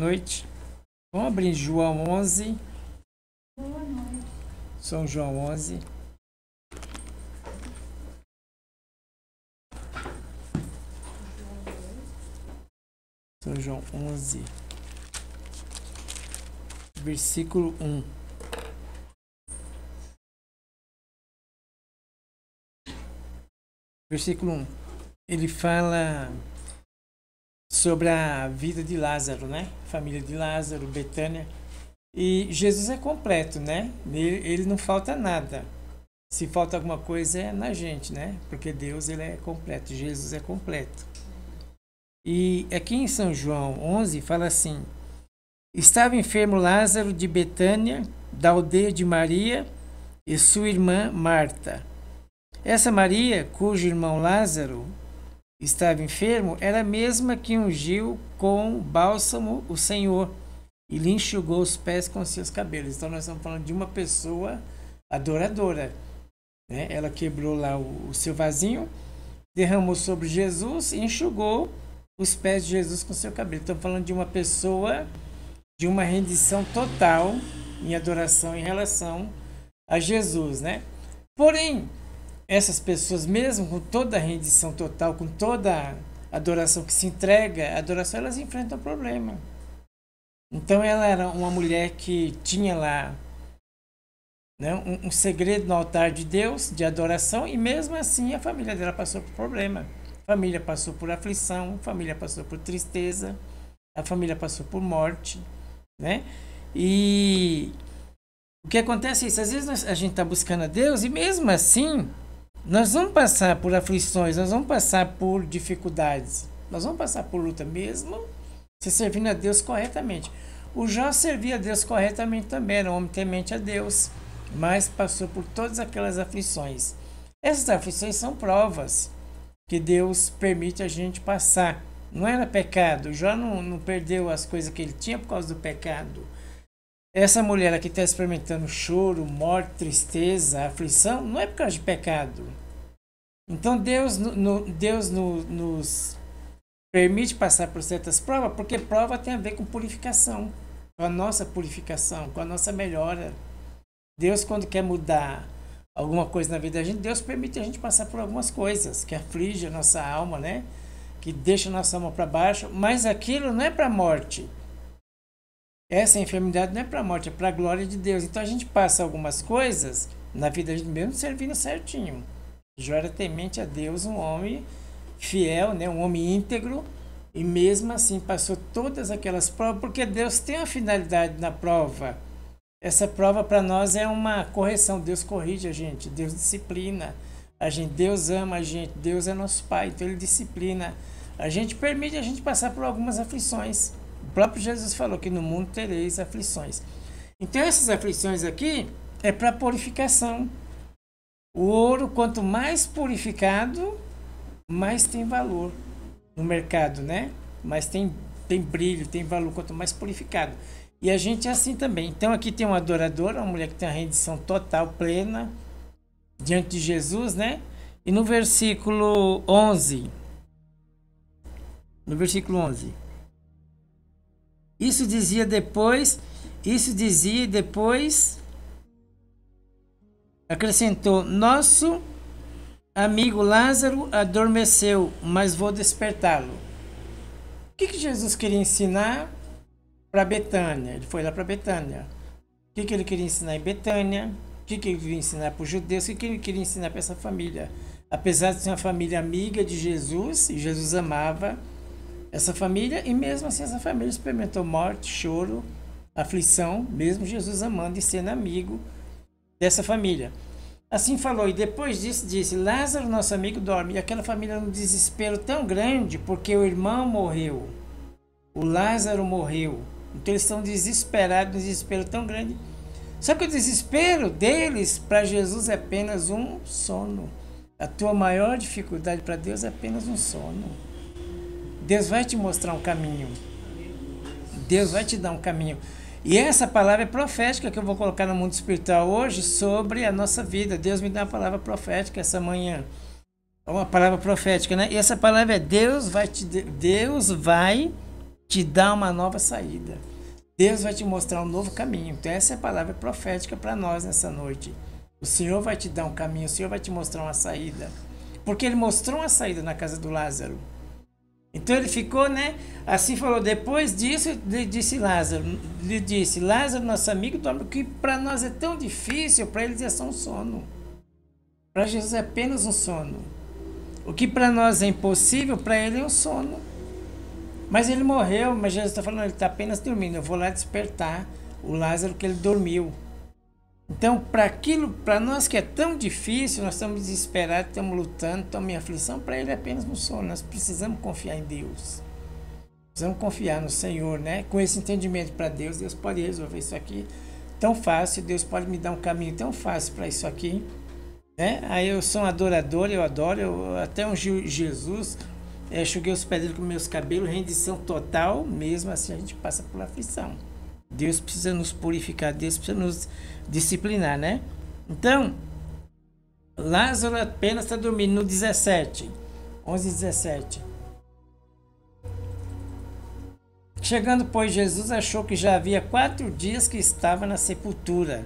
noite. Vamos abrir João 11. Boa noite. São João 11. São João 11. Versículo 1. Versículo 1. Ele fala sobre a vida de Lázaro, né? Família de Lázaro, Betânia. E Jesus é completo, né? Ele não falta nada. Se falta alguma coisa é na gente, né? Porque Deus, ele é completo. Jesus é completo. E aqui em São João 11 fala assim: estava enfermo Lázaro de Betânia, da aldeia de Maria e sua irmã Marta. Essa Maria, cujo irmão Lázaro estava enfermo, era a mesma que ungiu com bálsamo o Senhor e lhe enxugou os pés com seus cabelos. Então nós estamos falando de uma pessoa adoradora, né? Ela quebrou lá o seu vasinho, derramou sobre Jesus e enxugou os pés de Jesus com seu cabelo. Estamos falando de uma pessoa de uma rendição total em adoração em relação a Jesus, né? Porém, essas pessoas, mesmo com toda a rendição total, com toda a adoração que se entrega, a adoração, elas enfrentam problema. Então ela era uma mulher que tinha lá, né, um segredo no altar de Deus, de adoração, e mesmo assim a família dela passou por problema. A família passou por aflição, a família passou por tristeza, a família passou por morte, né? E o que acontece é isso, às vezes a gente está buscando a Deus e mesmo assim nós vamos passar por aflições, nós vamos passar por dificuldades, nós vamos passar por luta mesmo se servindo a Deus corretamente. O Jó servia a Deus corretamente também, era um homem temente a Deus, mas passou por todas aquelas aflições. Essas aflições são provas que Deus permite a gente passar. Não era pecado, o Jó não perdeu as coisas que ele tinha por causa do pecado. Essa mulher aqui está experimentando choro, morte, tristeza, aflição, não é por causa de pecado. Então Deus nos permite passar por certas provas, porque prova tem a ver com purificação, com a nossa purificação, com a nossa melhora. Deus, quando quer mudar alguma coisa na vida da gente, Deus permite a gente passar por algumas coisas que aflige a nossa alma, né? Que deixa a nossa alma para baixo, mas aquilo não é para a morte. Essa enfermidade não é para a morte, é para a glória de Deus. Então a gente passa algumas coisas na vida da gente mesmo servindo certinho. Jó era temente a Deus, um homem fiel, né? Um homem íntegro, e mesmo assim passou todas aquelas provas, porque Deus tem uma finalidade na prova. Essa prova para nós é uma correção. Deus corrige a gente, Deus disciplina a gente, Deus ama a gente, Deus é nosso Pai, então Ele disciplina a gente, permite a gente passar por algumas aflições. O próprio Jesus falou que no mundo tereis aflições. Então essas aflições aqui é para purificação. O ouro, quanto mais purificado, mais tem valor no mercado, né? Mais tem brilho, tem valor, quanto mais purificado. E a gente é assim também. Então aqui tem uma adoradora, uma mulher que tem a rendição total, plena, diante de Jesus, né? E no versículo 11, isso dizia e depois acrescentou: nosso amigo Lázaro adormeceu, mas vou despertá-lo. O que Jesus queria ensinar para Betânia? Ele foi lá para Betânia. O que ele queria ensinar em Betânia? O que ele queria ensinar para os judeus? O que ele queria ensinar para essa família? Apesar de ser uma família amiga de Jesus, e Jesus amava essa família, e mesmo assim essa família experimentou morte, choro, aflição, mesmo Jesus amando e sendo amigo dessa família. Assim falou, e depois disso disse: Lázaro, nosso amigo, dorme. E aquela família num desespero tão grande, porque o irmão morreu, o Lázaro morreu. Então eles estão desesperados, um desespero tão grande. Só que o desespero deles para Jesus é apenas um sono. A tua maior dificuldade para Deus é apenas um sono. Deus vai te mostrar um caminho. Deus vai te dar um caminho. E essa palavra é profética que eu vou colocar no mundo espiritual hoje sobre a nossa vida. Deus me dá uma palavra profética essa manhã. Uma palavra profética, né? E essa palavra é: Deus vai te dar uma nova saída. Deus vai te mostrar um novo caminho. Então essa é a palavra profética para nós nessa noite. O Senhor vai te dar um caminho, o Senhor vai te mostrar uma saída. Porque ele mostrou uma saída na casa do Lázaro. Então ele ficou, né? Assim falou, depois disso, lhe disse, Lázaro, nosso amigo, dorme, que para nós é tão difícil, para eles é só um sono. Para Jesus é apenas um sono. O que para nós é impossível, para ele é um sono. Mas ele morreu, mas Jesus está falando, ele está apenas dormindo. Eu vou lá despertar o Lázaro que ele dormiu. Então, para nós que é tão difícil, nós estamos desesperados, estamos lutando, estamos em aflição, para ele é apenas um sono. Nós precisamos confiar em Deus. Precisamos confiar no Senhor, né? Com esse entendimento para Deus, Deus pode resolver isso aqui tão fácil, Deus pode me dar um caminho tão fácil para isso aqui. Né? Aí eu sou um adorador, eu adoro, eu até ungi Jesus, enxuguei os pés dele com meus cabelos, rendição total, mesmo assim a gente passa por aflição. Deus precisa nos purificar, Deus precisa nos disciplinar, né? Então, Lázaro apenas está dormindo no 17, 11:17. Chegando, pois, Jesus achou que já havia 4 dias que estava na sepultura.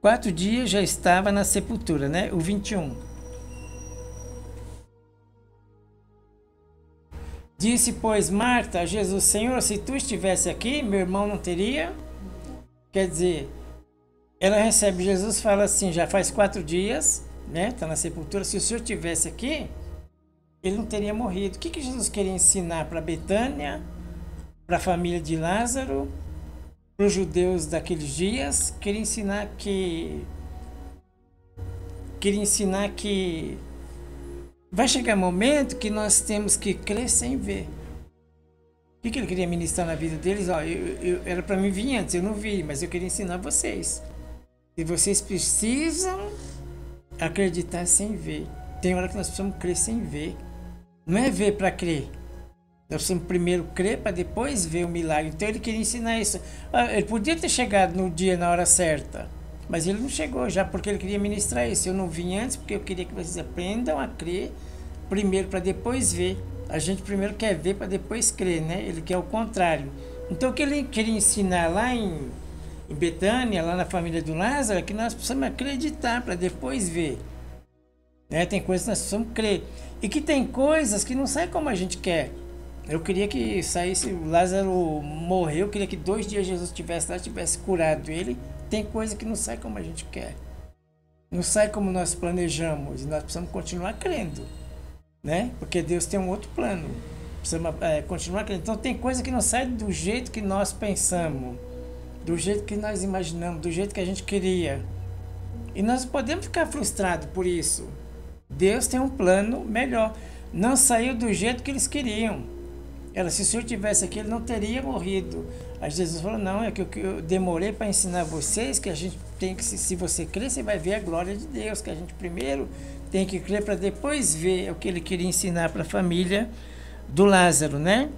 4 dias já estava na sepultura, né? O 21. Disse, pois, Marta a Jesus, Senhor, se tu estivesse aqui, meu irmão não teria? Quer dizer, ela recebe Jesus, fala assim, já faz 4 dias, né? Está na sepultura, se o Senhor estivesse aqui, ele não teria morrido. O que Jesus queria ensinar para Betânia, para a família de Lázaro, para os judeus daqueles dias? Queria ensinar que vai chegar um momento que nós temos que crer sem ver. O que ele queria ministrar na vida deles? Ó, era para mim vir antes, eu não vi, mas eu queria ensinar vocês. E vocês precisam acreditar sem ver. Tem hora que nós precisamos crer sem ver. Não é ver para crer. Nós precisamos primeiro crer para depois ver o milagre. Então ele queria ensinar isso. Ele podia ter chegado no dia, na hora certa. Mas ele não chegou já porque ele queria ministrar isso. Eu não vim antes porque eu queria que vocês aprendam a crer primeiro para depois ver. A gente primeiro quer ver para depois crer, né? Ele quer o contrário. Então o que ele queria ensinar lá em Betânia, lá na família do Lázaro, é que nós precisamos acreditar para depois ver. Né? Tem coisas que nós precisamos crer. E que tem coisas que não saem como a gente quer. Eu queria que saísse, o Lázaro morreu, eu queria que 2 dias Jesus estivesse lá, tivesse curado ele. Tem coisa que não sai como a gente quer. Não sai como nós planejamos. E nós precisamos continuar crendo. Né? Porque Deus tem um outro plano. Precisamos continuar crendo. Então tem coisa que não sai do jeito que nós pensamos. Do jeito que nós imaginamos. Do jeito que a gente queria. E nós podemos ficar frustrados por isso. Deus tem um plano melhor. Não saiu do jeito que eles queriam. Se o Senhor tivesse aqui, ele não teria morrido. Aí Jesus falou, não, é que eu demorei para ensinar vocês que a gente tem que, se você crer, você vai ver a glória de Deus, que a gente primeiro tem que crer para depois ver o que ele queria ensinar para a família do Lázaro, né?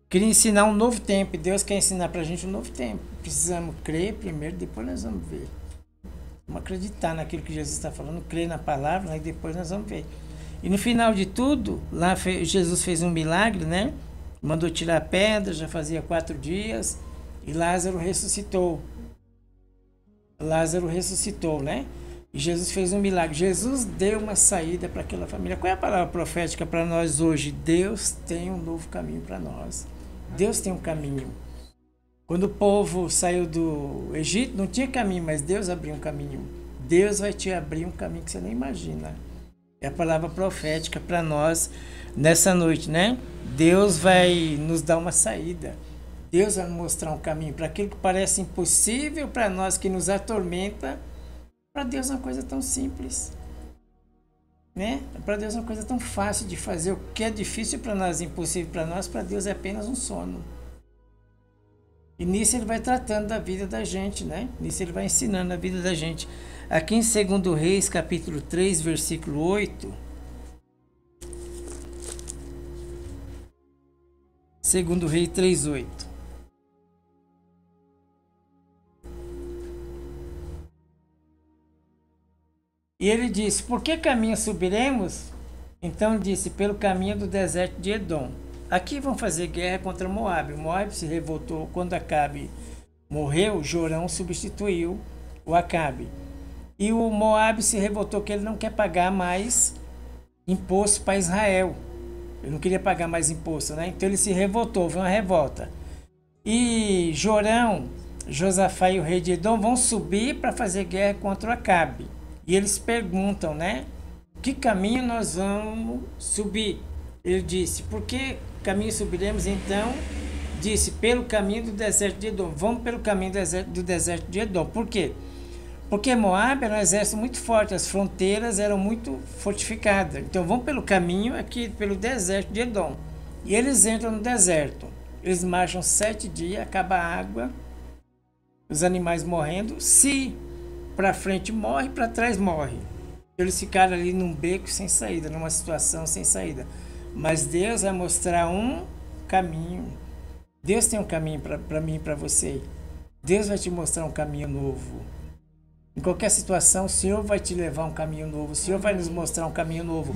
Queria ensinar um novo tempo, e Deus quer ensinar para a gente um novo tempo. Precisamos crer primeiro, depois nós vamos ver. Vamos acreditar naquilo que Jesus está falando, crer na palavra, e depois nós vamos ver. E no final de tudo, lá Jesus fez um milagre, né? Mandou tirar a pedra, já fazia 4 dias, e Lázaro ressuscitou. Lázaro ressuscitou, né? E Jesus fez um milagre. Jesus deu uma saída para aquela família. Qual é a palavra profética para nós hoje? Deus tem um novo caminho para nós. Deus tem um caminho. Quando o povo saiu do Egito, não tinha caminho, mas Deus abriu um caminho. Deus vai te abrir um caminho que você nem imagina. É a palavra profética para nós nessa noite, né? Deus vai nos dar uma saída. Deus vai nos mostrar um caminho para aquilo que parece impossível para nós, que nos atormenta. Para Deus é uma coisa tão simples, né? Para Deus é uma coisa tão fácil de fazer. O que é difícil para nós, impossível para Deus é apenas um sono. E nisso ele vai tratando da vida da gente, né? Nisso ele vai ensinando a vida da gente. Aqui em 2 Reis, capítulo 3, versículo 8. 2 Reis 3, 8. E ele disse, por que caminho subiremos? Então disse, pelo caminho do deserto de Edom. Aqui vão fazer guerra contra Moabe. Moabe se revoltou quando Acabe morreu, Jorão substituiu o Acabe. E o Moabe se revoltou que ele não quer pagar mais imposto para Israel. Ele não queria pagar mais imposto, né? Então ele se revoltou, houve uma revolta. E Jorão, Josafá e o rei de Edom vão subir para fazer guerra contra o Acabe. E eles perguntam, né? Que caminho nós vamos subir? Ele disse, por que caminho subiremos então? Disse, pelo caminho do deserto de Edom. Vamos pelo caminho do deserto de Edom. Por quê? Porque Moabe era um exército muito forte, as fronteiras eram muito fortificadas. Então vão pelo caminho aqui, pelo deserto de Edom. E eles entram no deserto. Eles marcham 7 dias, acaba a água, os animais morrendo. Se para frente morre, para trás morre. Eles ficaram ali num beco sem saída, numa situação sem saída. Mas Deus vai mostrar um caminho. Deus tem um caminho para mim e para você. Deus vai te mostrar um caminho novo. Em qualquer situação, o Senhor vai te levar um caminho novo. O Senhor vai nos mostrar um caminho novo.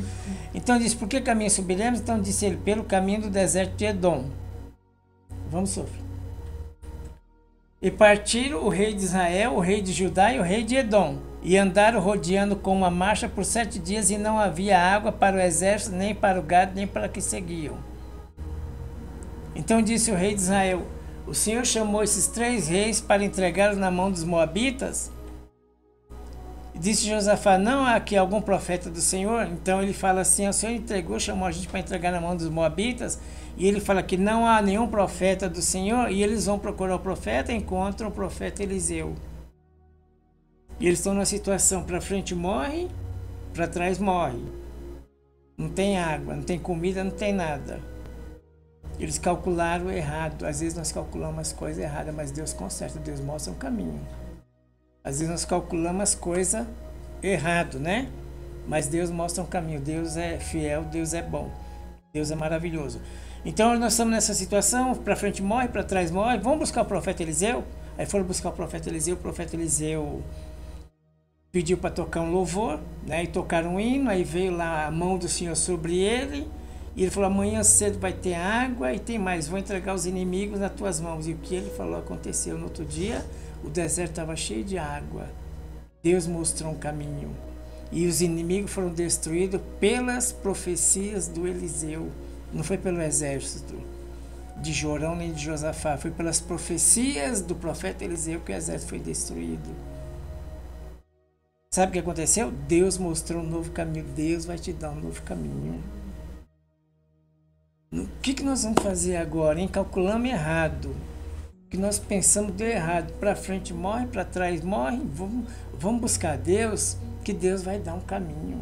Então diz, por que caminho subiremos? Então disse ele, pelo caminho do deserto de Edom. Vamos sofrer. E partiram o rei de Israel, o rei de Judá e o rei de Edom. E andaram rodeando com uma marcha por 7 dias e não havia água para o exército, nem para o gado, nem para que seguiam. Então disse o rei de Israel, o Senhor chamou esses 3 reis para entregá-los na mão dos moabitas? E disse Josafá, não há aqui algum profeta do Senhor? Então ele fala assim, o Senhor entregou, chamou a gente para entregar na mão dos moabitas, e ele fala que não há nenhum profeta do Senhor, e eles vão procurar o profeta e encontram o profeta Eliseu. E eles estão numa situação, para frente morre, para trás morre. Não tem água, não tem comida, não tem nada. Eles calcularam errado. Às vezes nós calculamos as coisas erradas, mas Deus conserta, Deus mostra um caminho. Às vezes nós calculamos as coisas errado, né? Mas Deus mostra um caminho. Deus é fiel, Deus é bom. Deus é maravilhoso. Então nós estamos nessa situação, para frente morre, para trás morre. Vamos buscar o profeta Eliseu? Aí foram buscar o profeta Eliseu pediu para tocar um louvor, né? E tocaram um hino, aí veio lá a mão do Senhor sobre ele. E ele falou, amanhã cedo vai ter água e tem mais, vou entregar os inimigos nas tuas mãos. E o que ele falou aconteceu. No outro dia, o deserto estava cheio de água. Deus mostrou um caminho. E os inimigos foram destruídos pelas profecias do Eliseu. Não foi pelo exército de Jorão nem de Josafá. Foi pelas profecias do profeta Eliseu que o exército foi destruído. Sabe o que aconteceu? Deus mostrou um novo caminho. Deus vai te dar um novo caminho. O que nós vamos fazer agora, hein? Calculamos errado. O que nós pensamos deu errado. Para frente morre, para trás morre. Vamos buscar Deus, que Deus vai dar um caminho.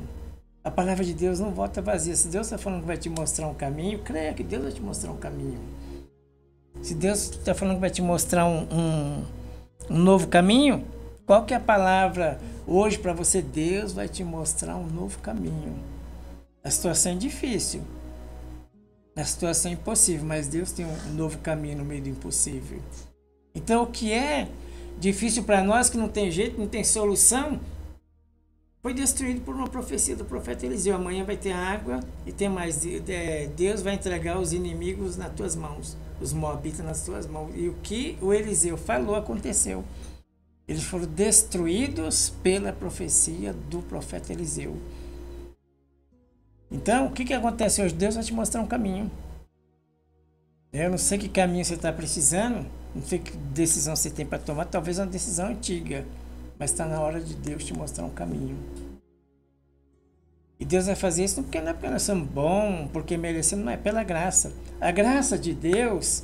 A palavra de Deus não volta vazia. Se Deus está falando que vai te mostrar um caminho, creia que Deus vai te mostrar um caminho. Se Deus está falando que vai te mostrar um novo caminho, qual que é a palavra hoje para você? Deus vai te mostrar um novo caminho. A situação é difícil. A situação é impossível, mas Deus tem um novo caminho no meio do impossível. Então, o que é difícil para nós, que não tem jeito, não tem solução, foi destruído por uma profecia do profeta Eliseu. Amanhã vai ter água e tem mais. Deus vai entregar os inimigos nas tuas mãos, os moabitas nas tuas mãos. E o que o Eliseu falou aconteceu. Eles foram destruídos pela profecia do profeta Eliseu. Então, o que acontece hoje? Deus vai te mostrar um caminho. Eu não sei que caminho você está precisando, não sei que decisão você tem para tomar, talvez uma decisão antiga, mas está na hora de Deus te mostrar um caminho. E Deus vai fazer isso não é porque nós somos bons, porque merecemos, não é pela graça. A graça de Deus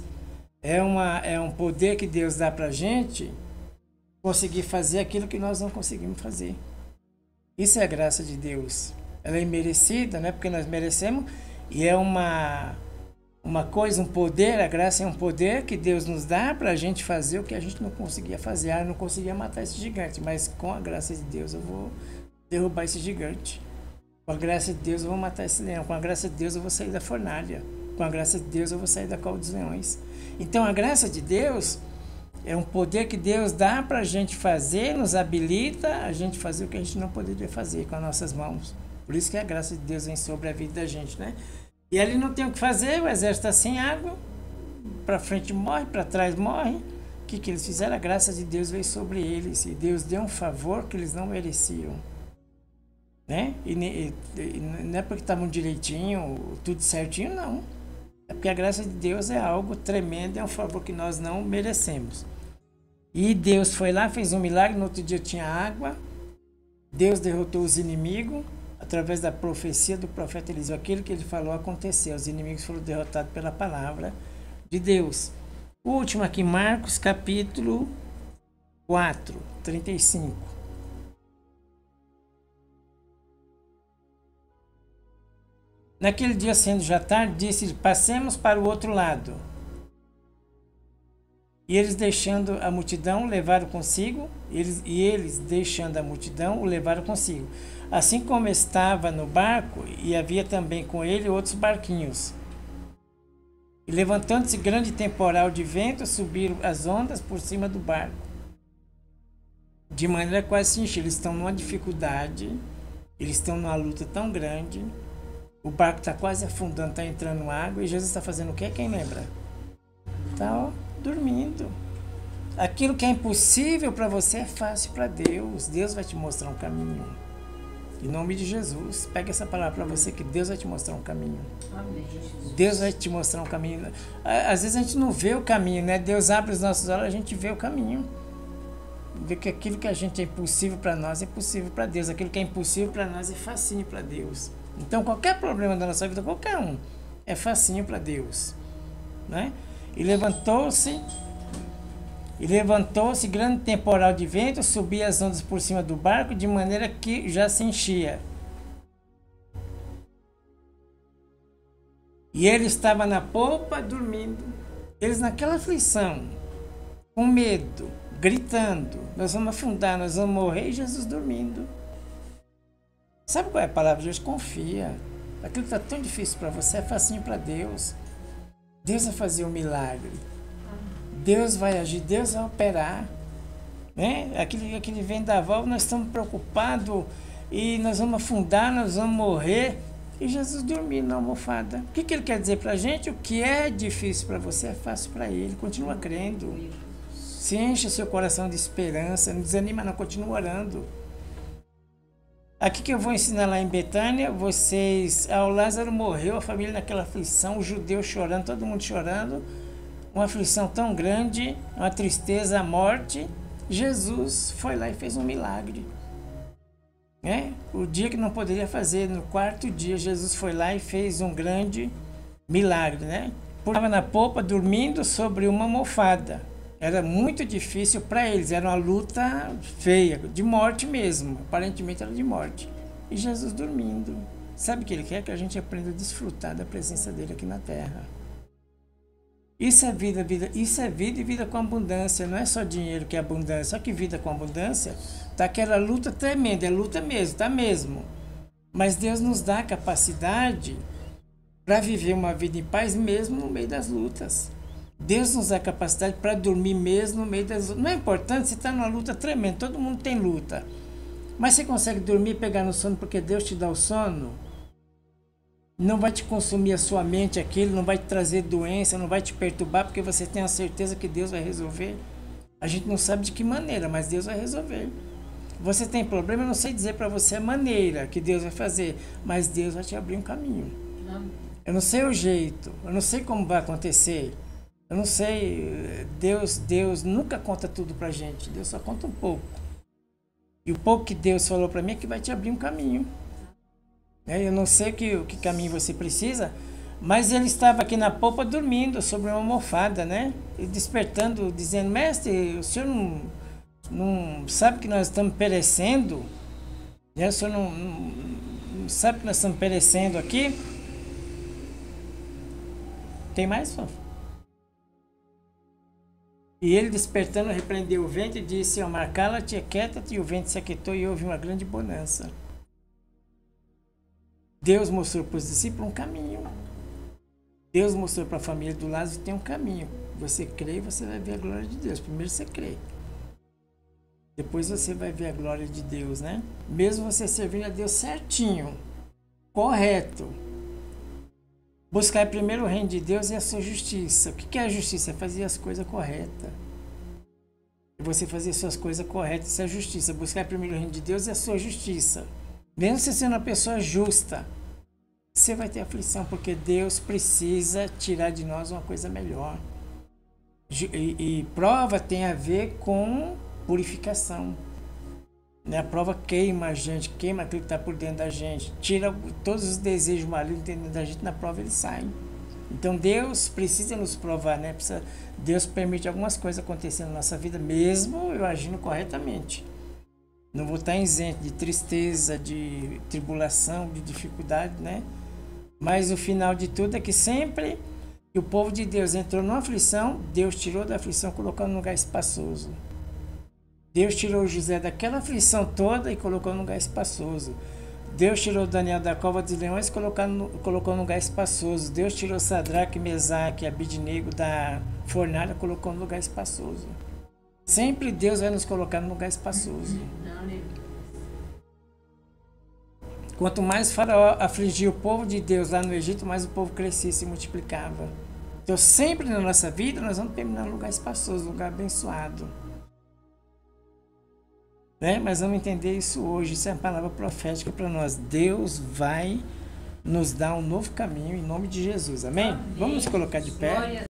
é um poder que Deus dá para a gente conseguir fazer aquilo que nós não conseguimos fazer. Isso é a graça de Deus. Ela é imerecida, não é porque nós merecemos, e é uma coisa, um poder, a graça é um poder que Deus nos dá para a gente fazer o que a gente não conseguia fazer. Eu não conseguia matar esse gigante, mas com a graça de Deus eu vou derrubar esse gigante. Com a graça de Deus eu vou matar esse leão. Com a graça de Deus eu vou sair da fornalha. Com a graça de Deus eu vou sair da cova dos leões. Então a graça de Deus é um poder que Deus dá para a gente fazer, nos habilita a gente fazer o que a gente não poderia fazer com as nossas mãos. Por isso que a graça de Deus vem sobre a vida da gente, né? E ali não tem o que fazer, o exército está sem água, para frente morre, para trás morre. O que eles fizeram? A graça de Deus veio sobre eles, e Deus deu um favor que eles não mereciam. Né? E não é porque estavam direitinho, tudo certinho, não. É porque a graça de Deus é algo tremendo, é um favor que nós não merecemos. E Deus foi lá, fez um milagre, no outro dia tinha água. Deus derrotou os inimigos através da profecia do profeta Eliseu. Aquilo que ele falou aconteceu. Os inimigos foram derrotados pela palavra de Deus. O último aqui, Marcos capítulo 4, 35. Naquele dia, sendo já tarde, disse: passemos para o outro lado. E eles, deixando a multidão, levaram consigo, eles deixando a multidão, o levaram consigo. Assim como estava no barco, e havia também com ele outros barquinhos. E levantando-se grande temporal de vento, subiram as ondas por cima do barco, de maneira quase se encher. Eles estão numa dificuldade, eles estão numa luta tão grande. O barco está quase afundando, está entrando água. E Jesus está fazendo o quê? Quem lembra? Está dormindo. Aquilo que é impossível para você é fácil para Deus. Deus vai te mostrar um caminho. Em nome de Jesus, pega essa palavra para você, que Deus vai te mostrar um caminho. Amém. Deus vai te mostrar um caminho. Às vezes a gente não vê o caminho, né? Deus abre os nossos olhos, a gente vê o caminho. Vê que aquilo que a gente é impossível para nós é possível para Deus. Aquilo que é impossível para nós é facinho para Deus. Então, qualquer problema da nossa vida, qualquer um, é facinho para Deus, né? E levantou-se grande temporal de vento, subia as ondas por cima do barco, de maneira que já se enchia. E ele estava na popa, dormindo. Eles naquela aflição, com medo, gritando: nós vamos afundar, nós vamos morrer, e Jesus dormindo. Sabe qual é a palavra de hoje? Confia. Aquilo que está tão difícil para você é facinho para Deus. Deus vai fazer um milagre. Deus vai agir, Deus vai operar. Né? Aquele vendaval, nós estamos preocupados e nós vamos afundar, nós vamos morrer. E Jesus dormindo na almofada. O que ele quer dizer para a gente? O que é difícil para você é fácil para ele. Continua crendo. Se enche o seu coração de esperança. Não desanima não, continua orando. Aqui que eu vou ensinar lá em Betânia, o Lázaro morreu, a família naquela aflição, os judeus chorando, todo mundo chorando, uma aflição tão grande, uma tristeza, a morte. Jesus foi lá e fez um milagre. O dia que não poderia fazer, no quarto dia, Jesus foi lá e fez um grande milagre. Estava na popa, dormindo sobre uma almofada. Era muito difícil para eles, era uma luta feia, de morte mesmo, aparentemente era de morte. E Jesus dormindo. Sabe o que ele quer? Que a gente aprenda a desfrutar da presença dele aqui na terra. Isso é vida, isso é vida e vida com abundância, não é só dinheiro que é abundância, só que vida com abundância, tá aquela luta tremenda, é luta mesmo, tá mesmo. Mas Deus nos dá a capacidade para viver uma vida em paz mesmo no meio das lutas. Deus nos dá capacidade para dormir mesmo no meio das lutas. Não é importante, você está numa luta tremenda, todo mundo tem luta. Mas você consegue dormir e pegar no sono porque Deus te dá o sono? Não vai te consumir a sua mente aquilo, não vai te trazer doença, não vai te perturbar, porque você tem a certeza que Deus vai resolver. A gente não sabe de que maneira, mas Deus vai resolver. Você tem problema, eu não sei dizer para você a maneira que Deus vai fazer, mas Deus vai te abrir um caminho. Eu não sei o jeito, eu não sei como vai acontecer. Eu não sei, Deus nunca conta tudo pra gente, Deus só conta um pouco. E o pouco que Deus falou pra mim é que vai te abrir um caminho. Eu não sei que caminho você precisa, mas ele estava aqui na popa dormindo sobre uma almofada, E despertando, dizendo: mestre, o senhor não sabe que nós estamos perecendo? O senhor não sabe que nós estamos perecendo aqui? Tem mais, só? E ele, despertando, repreendeu o vento e disse ao mar: cala-te, aquieta-te. E o vento se aquietou e houve uma grande bonança. Deus mostrou para os discípulos um caminho. Deus mostrou para a família do Lázaro que tem um caminho. Você crê e você vai ver a glória de Deus. Primeiro você crê. Depois você vai ver a glória de Deus, Mesmo você servindo a Deus certinho. correto. Buscar primeiro o reino de Deus e a sua justiça. O que é a justiça? É fazer as coisas corretas. Você fazer as suas coisas corretas, isso é a justiça. Buscar primeiro o reino de Deus e a sua justiça. Mesmo você sendo uma pessoa justa, você vai ter aflição, porque Deus precisa tirar de nós uma coisa melhor. E prova tem a ver com purificação. Né? A prova queima a gente, queima aquilo que está por dentro da gente, tira todos os desejos malignos dentro da gente, na prova eles saem. Então Deus precisa nos provar, né? Deus permite algumas coisas acontecerem na nossa vida, mesmo eu agindo corretamente. Não vou estar isento de tristeza, de tribulação, de dificuldade, né? Mas o final de tudo é que sempre que o povo de Deus entrou numa aflição, Deus tirou da aflição, colocando num lugar espaçoso. Deus tirou José daquela aflição toda e colocou num lugar espaçoso. Deus tirou Daniel da cova dos leões e colocou num lugar espaçoso. Deus tirou Sadraque, Mesaque e Abidnego da fornalha e colocou num lugar espaçoso. Sempre Deus vai nos colocar num lugar espaçoso. Quanto mais Faraó afligia o povo de Deus lá no Egito, mais o povo crescia e se multiplicava. Então sempre na nossa vida nós vamos terminar num lugar espaçoso, num lugar abençoado. Né? Mas vamos entender isso hoje, isso é uma palavra profética para nós. Deus vai nos dar um novo caminho em nome de Jesus, amém? Vamos nos colocar de pé.